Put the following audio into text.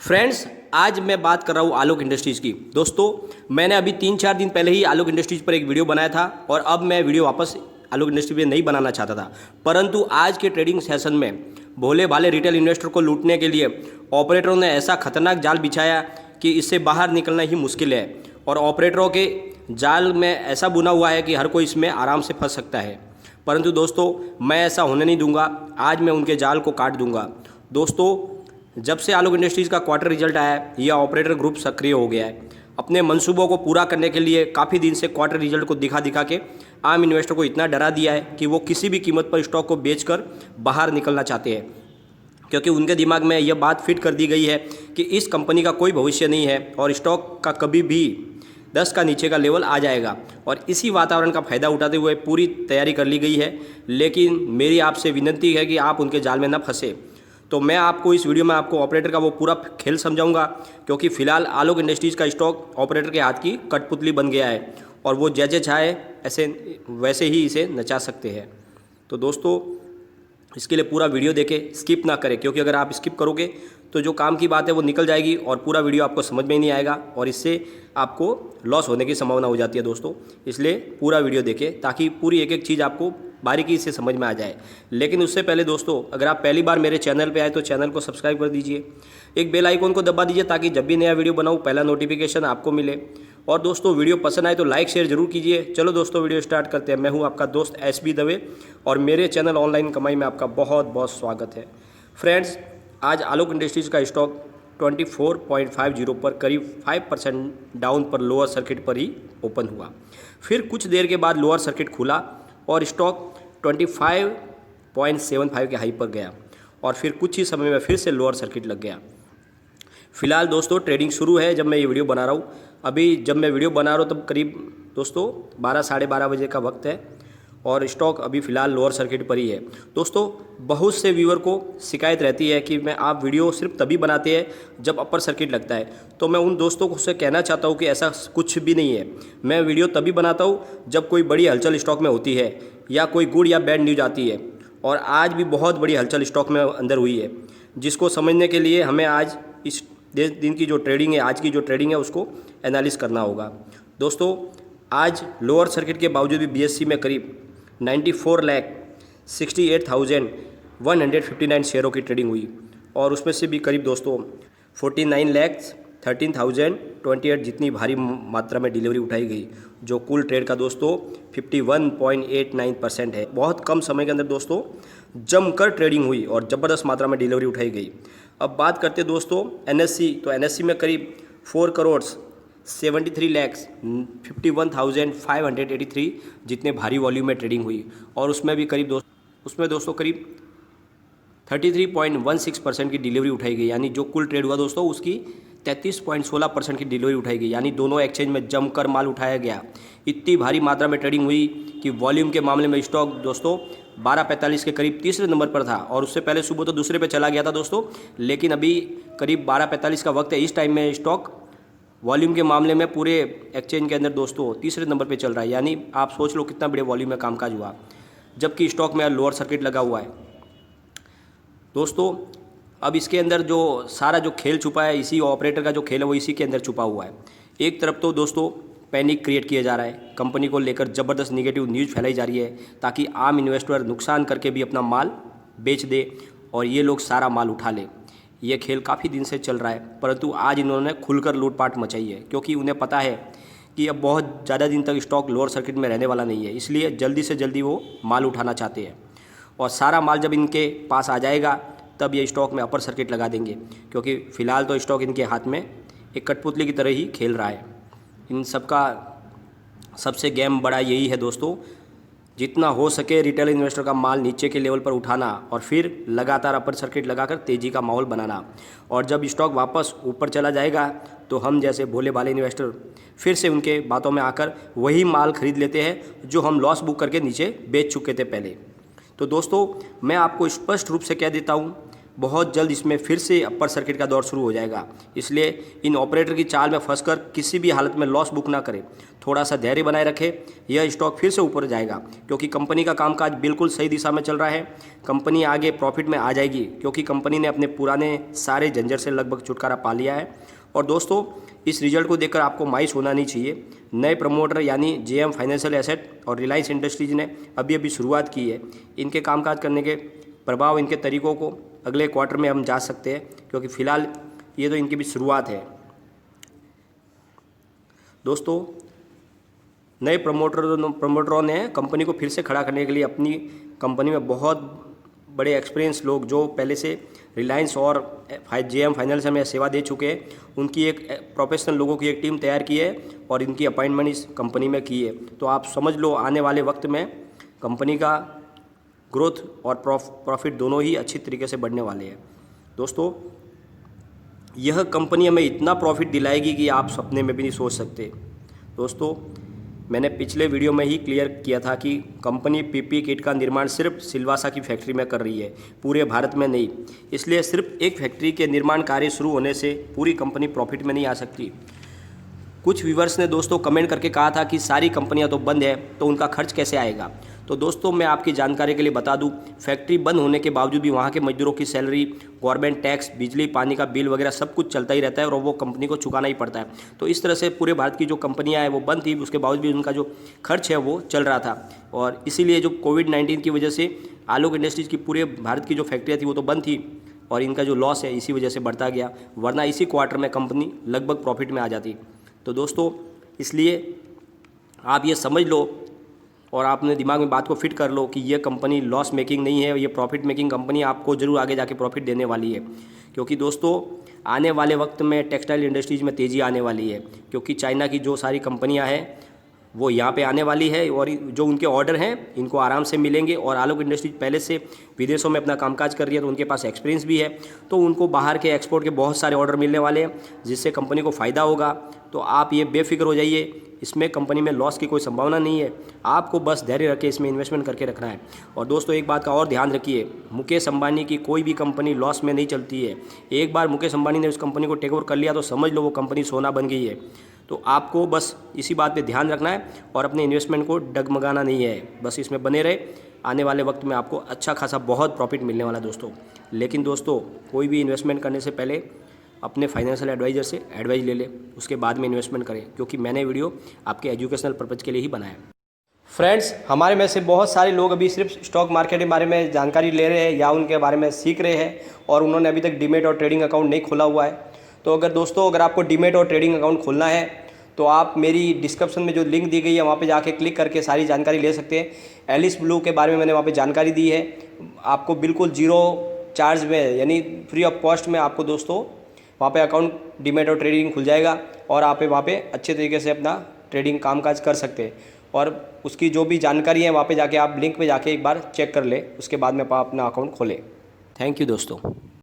Friends, आज मैं बात कर रहा हूँ आलोक इंडस्ट्रीज़ की। दोस्तों, मैंने अभी 3-4 दिन पहले ही आलोक इंडस्ट्रीज़ पर एक वीडियो बनाया था और अब मैं वीडियो वापस आलोक इंडस्ट्री पे नहीं बनाना चाहता था, परंतु आज के ट्रेडिंग सेशन में भोले भाले रिटेल इन्वेस्टर को लूटने के लिए ऑपरेटरों ने ऐसा खतरनाक जाल बिछाया कि इससे बाहर निकलना ही मुश्किल है। और ऑपरेटरों के जाल में ऐसा बुना हुआ है कि हर कोई इसमें आराम से फंस सकता है, परंतु दोस्तों मैं ऐसा होने नहीं दूंगा। आज मैं उनके जाल को काट दूंगा। दोस्तों, जब से आलोक इंडस्ट्रीज़ का क्वार्टर रिजल्ट आया है, यह ऑपरेटर ग्रुप सक्रिय हो गया है। अपने मंसूबों को पूरा करने के लिए काफ़ी दिन से क्वार्टर रिजल्ट को दिखा दिखा के आम इन्वेस्टर को इतना डरा दिया है कि वो किसी भी कीमत पर स्टॉक को बेचकर बाहर निकलना चाहते हैं, क्योंकि उनके दिमाग में यह बात फिट कर दी गई है कि इस कंपनी का कोई भविष्य नहीं है और स्टॉक का कभी भी 10 का नीचे का लेवल आ जाएगा। और इसी वातावरण का फ़ायदा उठाते हुए पूरी तैयारी कर ली गई है। लेकिन मेरी आपसे विनती है कि आप उनके जाल में न फंसे। तो मैं आपको इस वीडियो में आपको ऑपरेटर का वो पूरा खेल समझाऊंगा, क्योंकि फ़िलहाल आलोक इंडस्ट्रीज़ का स्टॉक ऑपरेटर के हाथ की कठपुतली बन गया है और वो जैसे चाहे ऐसे वैसे ही इसे नचा सकते हैं। तो दोस्तों, इसके लिए पूरा वीडियो देखें, स्किप ना करें, क्योंकि अगर आप स्किप करोगे तो जो काम की बात है वो निकल जाएगी और पूरा वीडियो आपको समझ में ही नहीं आएगा और इससे आपको लॉस होने की संभावना हो जाती है। दोस्तों, इसलिए पूरा वीडियो देखें ताकि पूरी एक एक चीज़ आपको बारीकी से समझ में आ जाए। लेकिन उससे पहले दोस्तों, अगर आप पहली बार मेरे चैनल पे आए तो चैनल को सब्सक्राइब कर दीजिए, एक बेल आइकन को दबा दीजिए ताकि जब भी नया वीडियो बनाऊँ पहला नोटिफिकेशन आपको मिले। और दोस्तों, वीडियो पसंद आए तो लाइक शेयर जरूर कीजिए। चलो दोस्तों, वीडियो स्टार्ट करते हैं। मैं हूँ आपका दोस्त SB दवे और मेरे चैनल ऑनलाइन कमाई में आपका बहुत बहुत स्वागत है। फ्रेंड्स, आज आलोक इंडस्ट्रीज़ का स्टॉक 24.50 पर करीब 5% डाउन पर लोअर सर्किट पर ही ओपन हुआ। फिर कुछ देर के बाद लोअर सर्किट खुला और स्टॉक 25.75 के हाई पर गया और फिर कुछ ही समय में फिर से लोअर सर्किट लग गया। फिलहाल दोस्तों, ट्रेडिंग शुरू है जब मैं ये वीडियो बना रहा हूँ। अभी जब मैं वीडियो बना रहा हूँ तब करीब दोस्तों 12 साढ़े 12 बजे का वक्त है और स्टॉक अभी फ़िलहाल लोअर सर्किट पर ही है। दोस्तों, बहुत से व्यूअर को शिकायत रहती है कि मैं आप वीडियो सिर्फ तभी बनाते हैं जब अपर सर्किट लगता है। तो मैं उन दोस्तों को से कहना चाहता हूँ कि ऐसा कुछ भी नहीं है। मैं वीडियो तभी बनाता हूँ जब कोई बड़ी हलचल स्टॉक में होती है या कोई गुड या बैड न्यूज आती है। और आज भी बहुत बड़ी हलचल स्टॉक में अंदर हुई है, जिसको समझने के लिए हमें आज इस दिन की जो ट्रेडिंग है, आज की जो ट्रेडिंग है उसको एनालिसिस करना होगा। दोस्तों, आज लोअर सर्किट के बावजूद भी BSE में करीब 94,68,159 शेयरों की ट्रेडिंग हुई और उसमें से भी करीब दोस्तों 49,13,028 जितनी भारी मात्रा में डिलीवरी उठाई गई, जो कुल ट्रेड का दोस्तों 51.89% है। बहुत कम समय के अंदर दोस्तों जमकर ट्रेडिंग हुई और ज़बरदस्त मात्रा में डिलीवरी उठाई गई। अब बात करते दोस्तों NSE, तो NSE में करीब 4,73,51,583 जितने भारी वॉल्यूम में ट्रेडिंग हुई और उसमें भी करीब दोस्तों करीब 33.16% की डिलीवरी उठाई गई, यानी जो कुल ट्रेड हुआ दोस्तों उसकी 33.16% की डिलीवरी उठाई गई, यानी दोनों एक्सचेंज में जमकर माल उठाया गया। इतनी भारी मात्रा में ट्रेडिंग हुई कि वॉल्यूम के मामले में स्टॉक दोस्तों 12:45 के करीब तीसरे नंबर पर था और उससे पहले सुबह तो दूसरे पे चला गया था दोस्तों, लेकिन अभी करीब 12:45 का वक्त है। इस टाइम में स्टॉक वॉल्यूम के मामले में पूरे एक्सचेंज के अंदर दोस्तों तीसरे नंबर पे चल रहा है, यानी आप सोच लो कितना बड़े वॉल्यूम में कामकाज हुआ, जबकि स्टॉक में लोअर सर्किट लगा हुआ है। दोस्तों, अब इसके अंदर जो सारा जो खेल छुपा है, इसी ऑपरेटर का जो खेल है वो इसी के अंदर छुपा हुआ है। एक तरफ तो दोस्तों पैनिक क्रिएट किया जा रहा है, कंपनी को लेकर ज़बरदस्त नेगेटिव न्यूज़ फैलाई जा रही है ताकि आम इन्वेस्टर नुकसान करके भी अपना माल बेच दे और ये लोग सारा माल उठा ले। ये खेल काफ़ी दिन से चल रहा है, परंतु आज इन्होंने खुलकर लूटपाट मचाई है, क्योंकि उन्हें पता है कि अब बहुत ज़्यादा दिन तक स्टॉक लोअर सर्किट में रहने वाला नहीं है। इसलिए जल्दी से जल्दी वो माल उठाना चाहते हैं और सारा माल जब इनके पास आ जाएगा तब ये स्टॉक में अपर सर्किट लगा देंगे, क्योंकि फ़िलहाल तो स्टॉक इनके हाथ में एक कठपुतली की तरह ही खेल रहा है। इन सब का सबसे गेम बड़ा यही है दोस्तों, जितना हो सके रिटेल इन्वेस्टर का माल नीचे के लेवल पर उठाना और फिर लगातार अपर सर्किट लगाकर तेज़ी का माहौल बनाना। और जब स्टॉक वापस ऊपर चला जाएगा तो हम जैसे भोले भाले इन्वेस्टर फिर से उनके बातों में आकर वही माल खरीद लेते हैं जो हम लॉस बुक करके नीचे बेच चुके थे पहले। तो दोस्तों, मैं आपको स्पष्ट रूप से कह देता हूँ, बहुत जल्द इसमें फिर से अपर सर्किट का दौर शुरू हो जाएगा। इसलिए इन ऑपरेटर की चाल में फंसकर किसी भी हालत में लॉस बुक ना करें, थोड़ा सा धैर्य बनाए रखें। यह स्टॉक फिर से ऊपर जाएगा क्योंकि कंपनी का कामकाज बिल्कुल सही दिशा में चल रहा है। कंपनी आगे प्रॉफिट में आ जाएगी क्योंकि कंपनी ने अपने पुराने सारे झंझट से लगभग छुटकारा पा लिया है। और दोस्तों, इस रिजल्ट को देखकर आपको मायूस होना नहीं चाहिए। नए प्रमोटर यानी जेएम फाइनेंशियल एसेट और रिलायंस इंडस्ट्रीज ने अभी शुरुआत की है। इनके कामकाज करने के प्रभाव, इनके तरीकों को अगले क्वार्टर में हम जांच सकते हैं क्योंकि फ़िलहाल ये तो इनकी भी शुरुआत है। दोस्तों, नए प्रमोटरों ने कंपनी को फिर से खड़ा करने के लिए अपनी कंपनी में बहुत बड़े एक्सपीरियंस लोग जो पहले से रिलायंस और जेएम फाइनेंशियल में सेवा दे चुके हैं, उनकी एक प्रोफेशनल लोगों की एक टीम तैयार की है और इनकी अपॉइंटमेंट इस कंपनी में की है। तो आप समझ लो, आने वाले वक्त में कंपनी का ग्रोथ और प्रॉफिट दोनों ही अच्छी तरीके से बढ़ने वाले हैं। दोस्तों, यह कंपनी हमें इतना प्रॉफिट दिलाएगी कि आप सपने में भी नहीं सोच सकते। दोस्तों, मैंने पिछले वीडियो में ही क्लियर किया था कि कंपनी पीपी किट का निर्माण सिर्फ सिलवासा की फैक्ट्री में कर रही है, पूरे भारत में नहीं। इसलिए सिर्फ एक फैक्ट्री के निर्माण कार्य शुरू होने से पूरी कंपनी प्रॉफिट में नहीं आ सकती। कुछ व्यूवर्स ने दोस्तों कमेंट करके कहा था कि सारी कंपनियां तो बंद है तो उनका खर्च कैसे आएगा। तो दोस्तों, मैं आपकी जानकारी के लिए बता दूं, फैक्ट्री बंद होने के बावजूद भी वहां के मजदूरों की सैलरी, गवर्नमेंट टैक्स, बिजली पानी का बिल वगैरह सब कुछ चलता ही रहता है और वो कंपनी को चुकाना ही पड़ता है। तो इस तरह से पूरे भारत की जो कंपनियां हैं वो बंद थी, उसके बावजूद भी उनका जो खर्च है वो चल रहा था। और इसीलिए जो कोविड-19 की वजह से आलोक इंडस्ट्रीज़ की पूरे भारत की जो फैक्ट्रियाँ थी वो तो बंद थी और इनका जो लॉस है इसी वजह से बढ़ता गया, वरना इसी क्वार्टर में कंपनी लगभग प्रॉफिट में आ जाती। तो दोस्तों, इसलिए आप ये समझ लो और आपने दिमाग में बात को फिट कर लो कि ये कंपनी लॉस मेकिंग नहीं है, ये प्रॉफिट मेकिंग कंपनी आपको ज़रूर आगे जाके प्रॉफिट देने वाली है। क्योंकि दोस्तों, आने वाले वक्त में टेक्सटाइल इंडस्ट्रीज़ में तेज़ी आने वाली है क्योंकि चाइना की जो सारी कंपनियां हैं वो यहाँ पे आने वाली है और जो उनके ऑर्डर हैं इनको आराम से मिलेंगे। और आलोक इंडस्ट्रीज पहले से विदेशों में अपना कामकाज कर रही है तो उनके पास एक्सपीरियंस भी है, तो उनको बाहर के एक्सपोर्ट के बहुत सारे ऑर्डर मिलने वाले हैं जिससे कंपनी को फ़ायदा होगा। तो आप ये बेफिक्र हो जाइए, इसमें कंपनी में लॉस की कोई संभावना नहीं है। आपको बस धैर्य रखे, इसमें इन्वेस्टमेंट करके रखना है। और दोस्तों, एक बात का और ध्यान रखिए, मुकेश अंबानी की कोई भी कंपनी लॉस में नहीं चलती है। एक बार मुकेश अंबानी ने उस कंपनी को टेक ओवर कर लिया तो समझ लो वो कंपनी सोना बन गई है। तो आपको बस इसी बात पे ध्यान रखना है और अपने इन्वेस्टमेंट को डगमगाना नहीं है, बस इसमें बने रहे। आने वाले वक्त में आपको अच्छा खासा बहुत प्रॉफिट मिलने वाला है दोस्तों। लेकिन दोस्तों, कोई भी इन्वेस्टमेंट करने से पहले अपने फाइनेंशियल एडवाइज़र से एडवाइस ले ले, उसके बाद में इन्वेस्टमेंट करें, क्योंकि मैंने वीडियो आपके एजुकेशनल पर्पज़ के लिए ही बनाया। फ्रेंड्स, हमारे में से बहुत सारे लोग अभी सिर्फ स्टॉक मार्केट के बारे में जानकारी ले रहे हैं या उनके बारे में सीख रहे हैं और उन्होंने अभी तक डीमेट और ट्रेडिंग अकाउंट नहीं खोला हुआ है। तो अगर आपको डीमेट और ट्रेडिंग अकाउंट खोलना है तो आप मेरी डिस्क्रिप्शन में जो लिंक दी गई है वहाँ पे जाके क्लिक करके सारी जानकारी ले सकते हैं। एलिस ब्लू के बारे में मैंने वहाँ पे जानकारी दी है, आपको बिल्कुल जीरो चार्ज में यानी फ्री ऑफ कॉस्ट में आपको दोस्तों वहाँ पे अकाउंट डीमेट और ट्रेडिंग खुल जाएगा और आप वहाँ पे अच्छे तरीके से अपना ट्रेडिंग कामकाज कर सकते हैं। और उसकी जो भी जानकारी है वहाँ पे जाके आप लिंक पे जाके एक बार चेक कर ले, उसके बाद में आप अपना अकाउंट खोलें। थैंक यू दोस्तों।